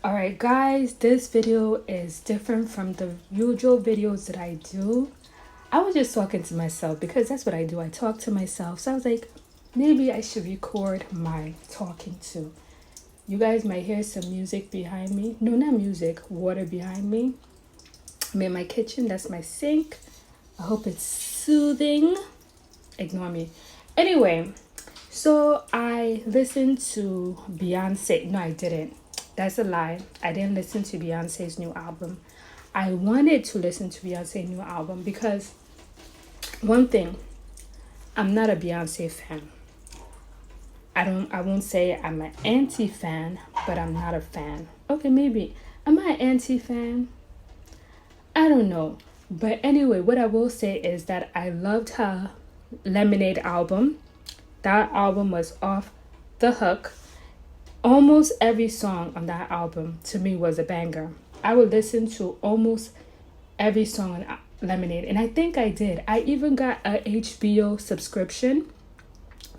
Alright guys, this video is different from the usual videos that I do. I was just talking to myself because that's what I do. I talk to myself. So I was like, maybe I should record my talking too. You guys might hear some music behind me. No, not music, water behind me. I'm in my kitchen. That's my sink. I hope it's soothing. Ignore me. Anyway, so I listened to Beyonce. No, I didn't. That's a lie. I didn't listen to Beyonce's new album. I wanted to listen to Beyonce's new album because one thing, I'm not a Beyonce fan. I won't say I'm an anti-fan, but I'm not a fan. Okay, maybe. Am I an anti-fan? I don't know. But anyway, what I will say is that I loved her Lemonade album. That album was off the hook. Almost every song on that album to me was a banger. I would listen to almost every song on Lemonade, and I think I did. I even got a HBO subscription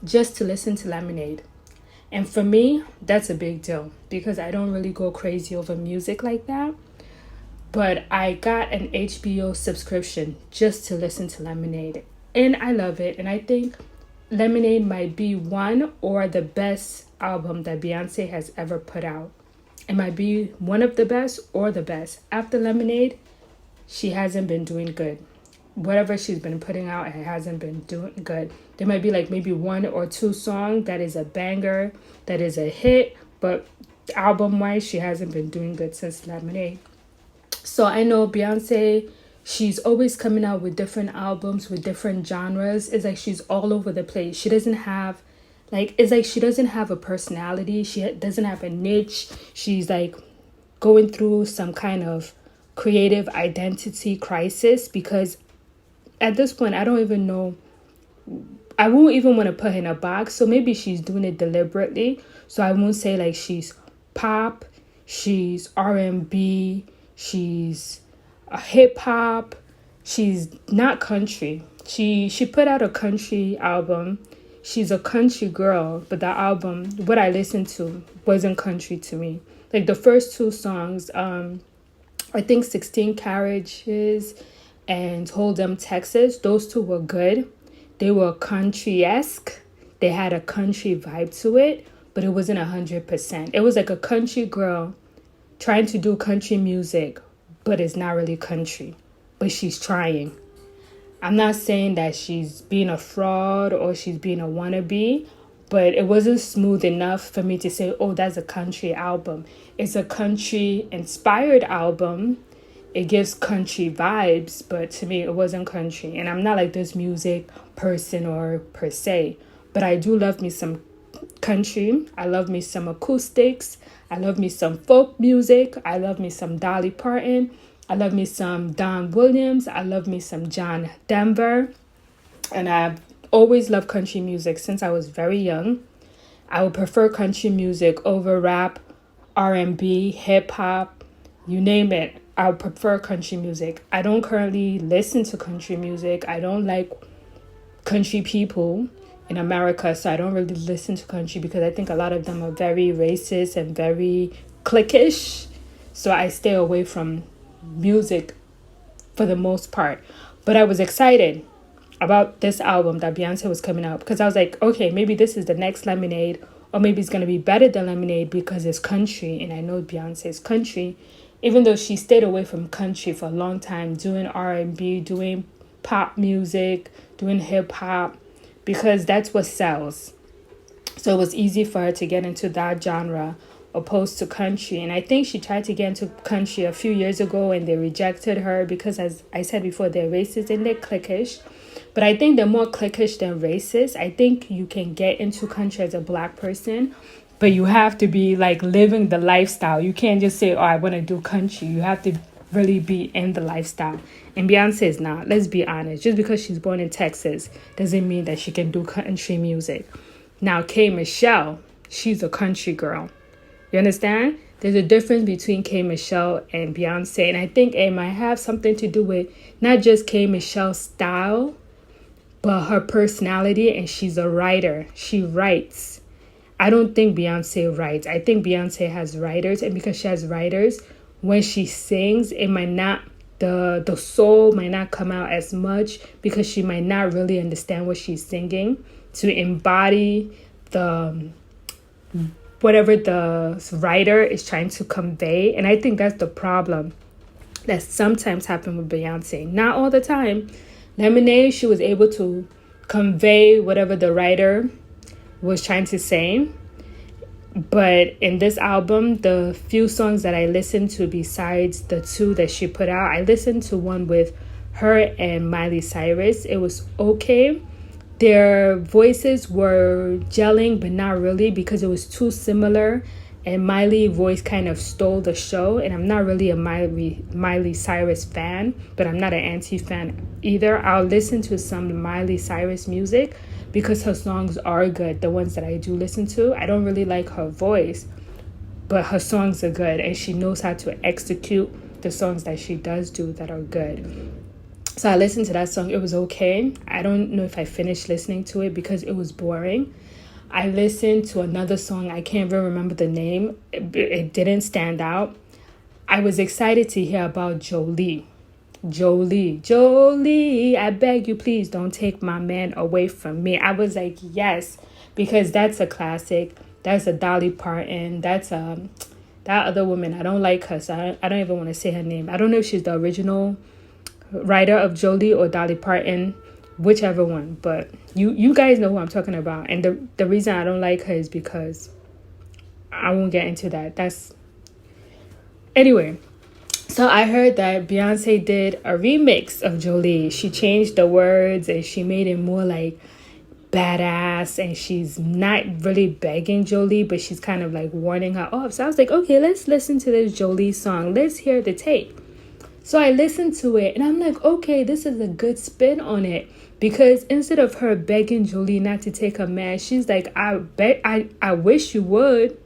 just to listen to Lemonade. And for me, that's a big deal because I don't really go crazy over music like that. But I got an HBO subscription just to listen to Lemonade, and I love it. And I think Lemonade might be one or the best album that Beyonce has ever put out. It might be one of the best or the best. After Lemonade, she hasn't been doing good. Whatever she's been putting out, it hasn't been doing good. There might be like maybe one or two songs that is a banger, that is a hit, but album-wise, she hasn't been doing good since Lemonade. So I know Beyonce, she's always coming out with different albums with different genres. It's like she's all over the place. She doesn't have it's like she doesn't have a personality. She doesn't have a niche. She's like going through some kind of creative identity crisis because at this point, I don't even know. I won't even want to put her in a box. So maybe she's doing it deliberately. So I won't say like she's pop, she's R&B, she's a hip hop. She's not country. She put out a country album. She's a country girl, but the album, what I listened to, wasn't country to me. Like the first two songs, I think 16 Carriages and Hold 'em Texas, those two were good. They were country-esque. They had a country vibe to it, but it wasn't 100%. It was like a country girl trying to do country music, but it's not really country. But she's trying. I'm not saying that she's being a fraud or she's being a wannabe, but it wasn't smooth enough for me to say, oh, that's a country album. It's a country-inspired album. It gives country vibes, but to me, it wasn't country. And I'm not like this music person or per se, but I do love me some country. I love me some acoustics. I love me some folk music. I love me some Dolly Parton. I love me some Don Williams. I love me some John Denver. And I've always loved country music since I was very young. I would prefer country music over rap, R&B, hip hop, you name it. I would prefer country music. I don't currently listen to country music. I don't like country people in America, so I don't really listen to country because I think a lot of them are very racist and very cliquish. So I stay away from music for the most part. But I was excited about this album that Beyonce was coming out because I was like, okay, maybe this is the next Lemonade, or maybe it's going to be better than Lemonade because it's country, and I know Beyonce is country, even though she stayed away from country for a long time, doing R&B, doing pop music, doing hip hop, because that's what sells. So it was easy for her to get into that genre opposed to country. And I think she tried to get into country a few years ago and they rejected her because, as I said before, they're racist and they're cliquish. But I think they're more cliquish than racist. I think you can get into country as a black person, but you have to be like living the lifestyle. You can't just say, oh, I want to do country. You have to really be in the lifestyle. And Beyonce is not. Let's be honest. Just because she's born in Texas doesn't mean that she can do country music. Now, K. Michelle, she's a country girl. You understand? There's a difference between K. Michelle and Beyonce. And I think it might have something to do with not just K. Michelle's style, but her personality. And she's a writer. She writes. I don't think Beyonce writes. I think Beyonce has writers, and because she has writers, when she sings, it might not the soul might not come out as much because she might not really understand what she's singing to embody the whatever the writer is trying to convey. And I think that's the problem that sometimes happen with Beyonce. Not all the time. Lemonade, she was able to convey whatever the writer was trying to say. But in this album, the few songs that I listened to besides the two that she put out, I listened to one with her and Miley Cyrus. It was okay. Their voices were gelling, but not really because it was too similar. And Miley's voice kind of stole the show. And I'm not really a Miley Cyrus fan, but I'm not an anti-fan either. I'll listen to some Miley Cyrus music because her songs are good, the ones that I do listen to. I don't really like her voice, but her songs are good. And she knows how to execute the songs that she does do that are good. So I listened to that song. It was okay. I don't know if I finished listening to it because it was boring. I listened to another song. I can't even remember the name. It didn't stand out. I was excited to hear about Jolie. Jolie, I beg you, please don't take my man away from me. I was like, yes, because that's a classic. That's a Dolly Parton. That's that other woman. I don't like her, so I don't even want to say her name. I don't know if she's the original writer of Jolie or Dolly Parton, whichever one, but you guys know who I'm talking about. And the reason I don't like her is because I won't get into that. Anyway, so I heard that Beyonce did a remix of Jolie. She changed the words and she made it more like badass, and she's not really begging Jolie, but she's kind of like warning her off. So I was like, okay, let's listen to this Jolie song. Let's hear the tape. So I listened to it and I'm like, okay, this is a good spin on it. Because instead of her begging Jolie not to take her man, she's like, I wish you would.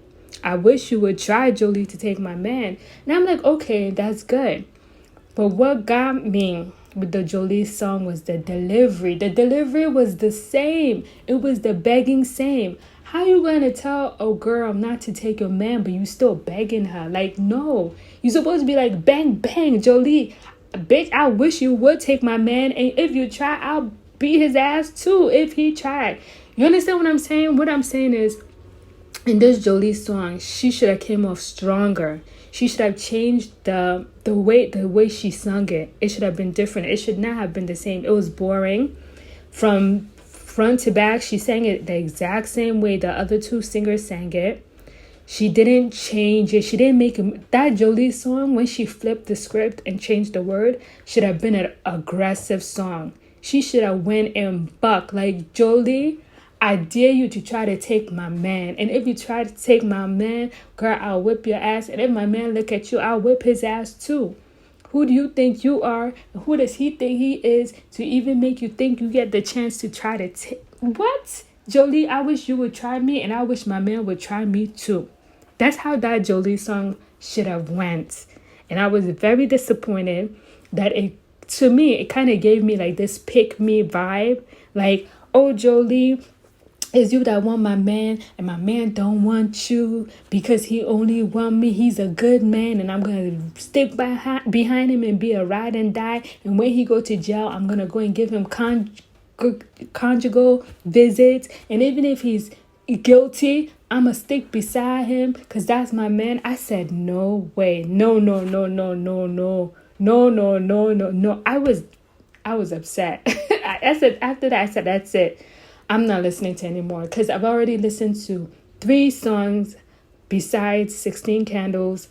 I wish you would try, Jolie, to take my man. And I'm like, okay, that's good. But what got me with the Jolie song was the delivery. The delivery was the same. It was the begging same. How you going to tell a girl not to take your man, but you still begging her? Like, no. You're supposed to be like, bang, bang, Jolie. Bitch, I wish you would take my man. And if you try, I'll beat his ass too if he tried. You understand what I'm saying? What I'm saying is, in this Jolie song, she should have came off stronger. She should have changed the way she sung it. It should have been different. It should not have been the same. It was boring. From front to back, she sang it the exact same way the other two singers sang it. She didn't change it. She didn't make it. That Jolie song, when she flipped the script and changed the word, should have been an aggressive song. She should have went and buck like, Jolie, I dare you to try to take my man. And if you try to take my man, girl, I'll whip your ass. And if my man look at you, I'll whip his ass too. Who do you think you are? Who does he think he is to even make you think you get the chance to try to take? What? Jolie, I wish you would try me, and I wish my man would try me too. That's how that Jolie song should have went. And I was very disappointed that to me, it kind of gave me like this pick me vibe. Like, oh, Jolie, it's you that want my man, and my man don't want you because he only want me. He's a good man, and I'm going to stick behind him and be a ride and die. And when he go to jail, I'm going to go and give him conjugal visits. And even if he's guilty, I'm going to stick beside him because that's my man. I said, no way. No. I was upset. I said, after that, I said, that's it. I'm not listening to anymore because I've already listened to 3 songs besides 16 Candles,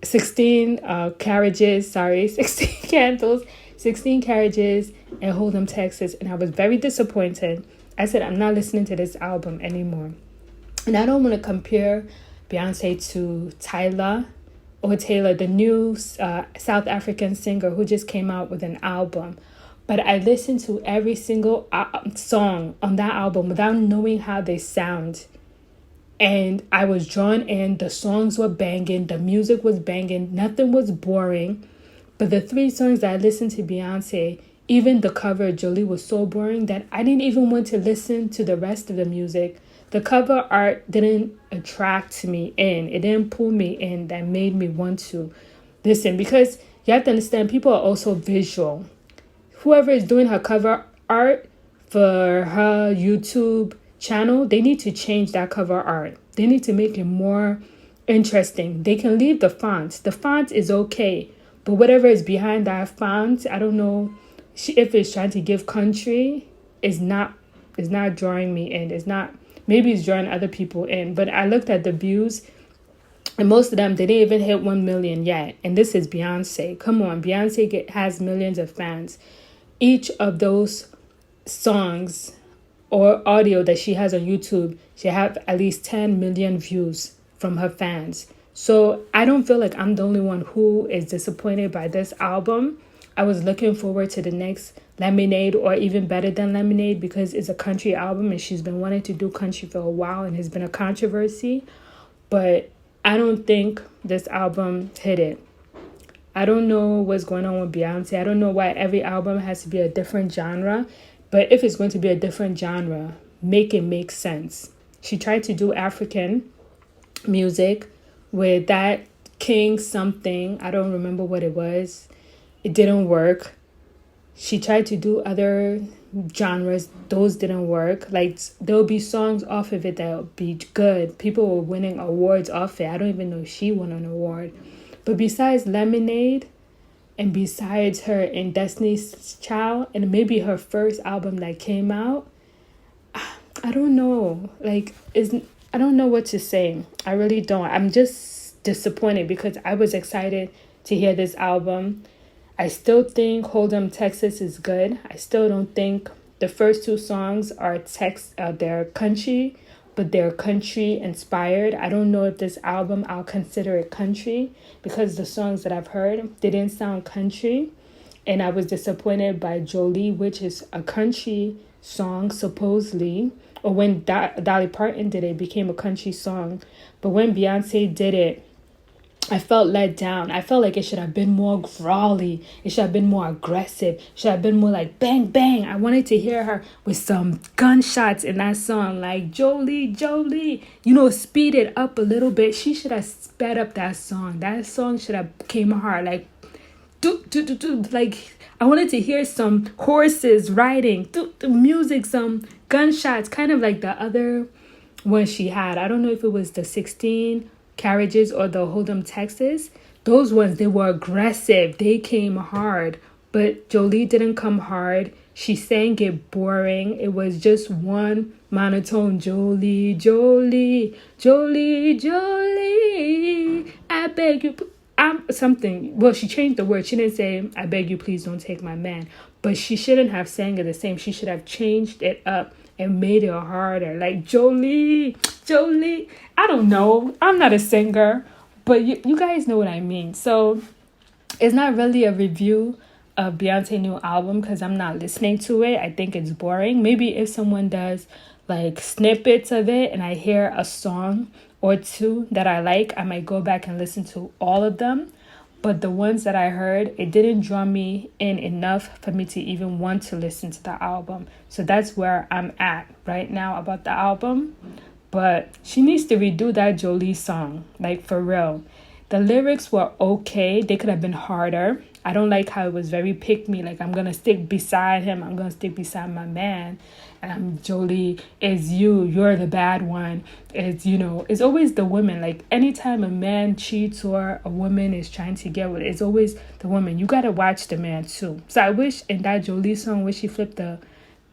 16 Carriages, 16 Candles, 16 Carriages, and Hold'em, Texas. And I was very disappointed. I said, I'm not listening to this album anymore. And I don't want to compare Beyonce to Taylor, the new South African singer who just came out with an album. But I listened to every single song on that album without knowing how they sound. And I was drawn in. The songs were banging. The music was banging. Nothing was boring. But the 3 songs that I listened to Beyonce, even the cover of Jolie was so boring that I didn't even want to listen to the rest of the music. the cover art didn't attract me in. It didn't pull me in that made me want to listen, because you have to understand, people are also visual. Whoever is doing her cover art for her YouTube channel, they need to change that cover art. They need to make it more interesting. They can leave the font. The font is okay, but whatever is behind that font, I don't know if it's trying to give country, is not drawing me in. It's not, maybe it's drawing other people in. But I looked at the views, and most of them, they didn't even hit 1 million yet. And this is Beyonce. Come on, Beyonce has millions of fans. Each of those songs or audio that she has on YouTube, she have at least 10 million views from her fans. So I don't feel like I'm the only one who is disappointed by this album. I was looking forward to the next Lemonade, or even better than Lemonade, because it's a country album and she's been wanting to do country for a while and has been a controversy. But I don't think this album hit it. I don't know what's going on with Beyonce. I don't know why every album has to be a different genre. But if it's going to be a different genre, make it make sense. She tried to do African music with that King something. I don't remember what it was. It didn't work. She tried to do other genres. Those didn't work. Like, there'll be songs off of it that'll be good. People were winning awards off it. I don't even know if she won an award. But besides Lemonade, and besides her in Destiny's Child, and maybe her first album that came out, I don't know. Like, I don't know what to say. I really don't. I'm just disappointed because I was excited to hear this album. I still think Hold 'em Texas is good. I still don't think the first two songs are they're country, but they're country inspired. I don't know if this album I'll consider it country, because the songs that I've heard, they didn't sound country. And I was disappointed by Jolie, which is a country song supposedly. Or when Dolly Parton did it, it became a country song. But when Beyonce did it, I felt let down. I felt like it should have been more growly. It should have been more aggressive. It should have been more like bang, bang. I wanted to hear her with some gunshots in that song. Like, Jolie, Jolie. Speed it up a little bit. She should have sped up that song. That song should have came hard. Like, do, do, do, do. Like, I wanted to hear some horses riding. Do, music, some gunshots. Kind of like the other one she had. I don't know if it was the 16 Carriages or the Hold 'em Texas. Those ones, they were aggressive. They came hard. But Jolie didn't come hard. She sang it boring. It was just one monotone. Jolie, Jolie, Jolie, Jolie. I beg you. I'm something. Well, she changed the word. She didn't say, I beg you, please don't take my man. But she shouldn't have sang it the same. She should have changed it up and made it harder. Like, Jolie, Jolie. I don't know. I'm not a singer, but you guys know what I mean. So it's not really a review of Beyonce's new album because I'm not listening to it. I think it's boring. Maybe if someone does like snippets of it and I hear a song or two that I like, I might go back and listen to all of them. But the ones that I heard, it didn't draw me in enough for me to even want to listen to the album. So that's where I'm at right now about the album. But she needs to redo that Jolie song, like for real. The lyrics were okay. They could have been harder. I don't like how it was very pick me. Like, I'm going to stick beside him. I'm going to stick beside my man. Jolie, is you. You're the bad one. It's always the woman. Like, anytime a man cheats or a woman is trying to get with it, it's always the woman. You got to watch the man too. So I wish in that Jolie song where she flipped the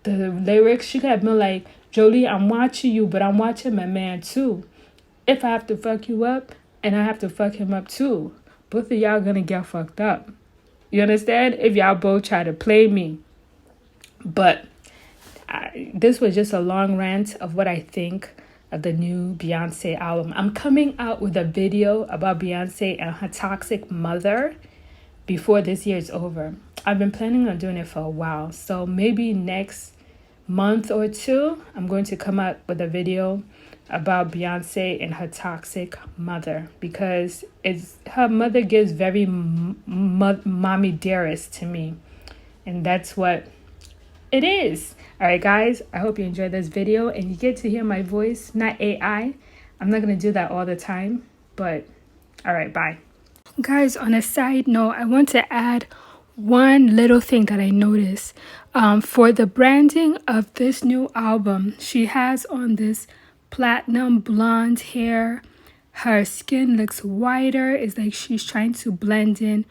lyrics, she could have been like, Jolie, I'm watching you, but I'm watching my man too. If I have to fuck you up, and I have to fuck him up too, both of y'all gonna get fucked up. You understand? If y'all both try to play me. But this was just a long rant of what I think of the new Beyonce album. I'm coming out with a video about Beyonce and her toxic mother before this year is over. I've been planning on doing it for a while. So maybe next month or two, I'm going to come out with a video about Beyonce and her toxic mother, because her mother gives very mommy dearest to me, and that's what It is. All right, guys, I hope you enjoyed this video and you get to hear my voice, not AI. I'm not going to do that all the time, but all right, bye. Guys, on a side note, I want to add one little thing that I noticed. For the branding of this new album, she has on this platinum blonde hair. Her skin looks whiter. It's like she's trying to blend in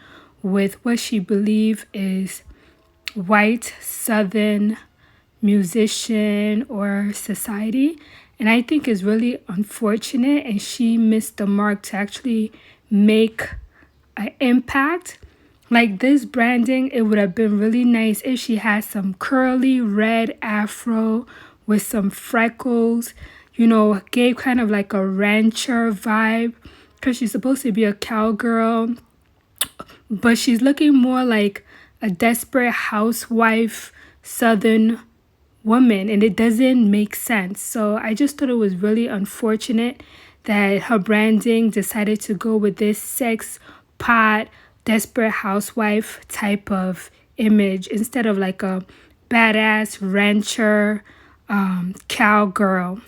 with what she believes is white southern musician or society. And I think it's really unfortunate, and she missed the mark to actually make an impact. Like this branding, it would have been really nice if she had some curly red afro with some freckles, you know, gave kind of like a rancher vibe, because she's supposed to be a cowgirl, but she's looking more like a desperate housewife southern woman, and it doesn't make sense. So I just thought it was really unfortunate that her branding decided to go with this sex pot desperate housewife type of image instead of like a badass rancher cowgirl.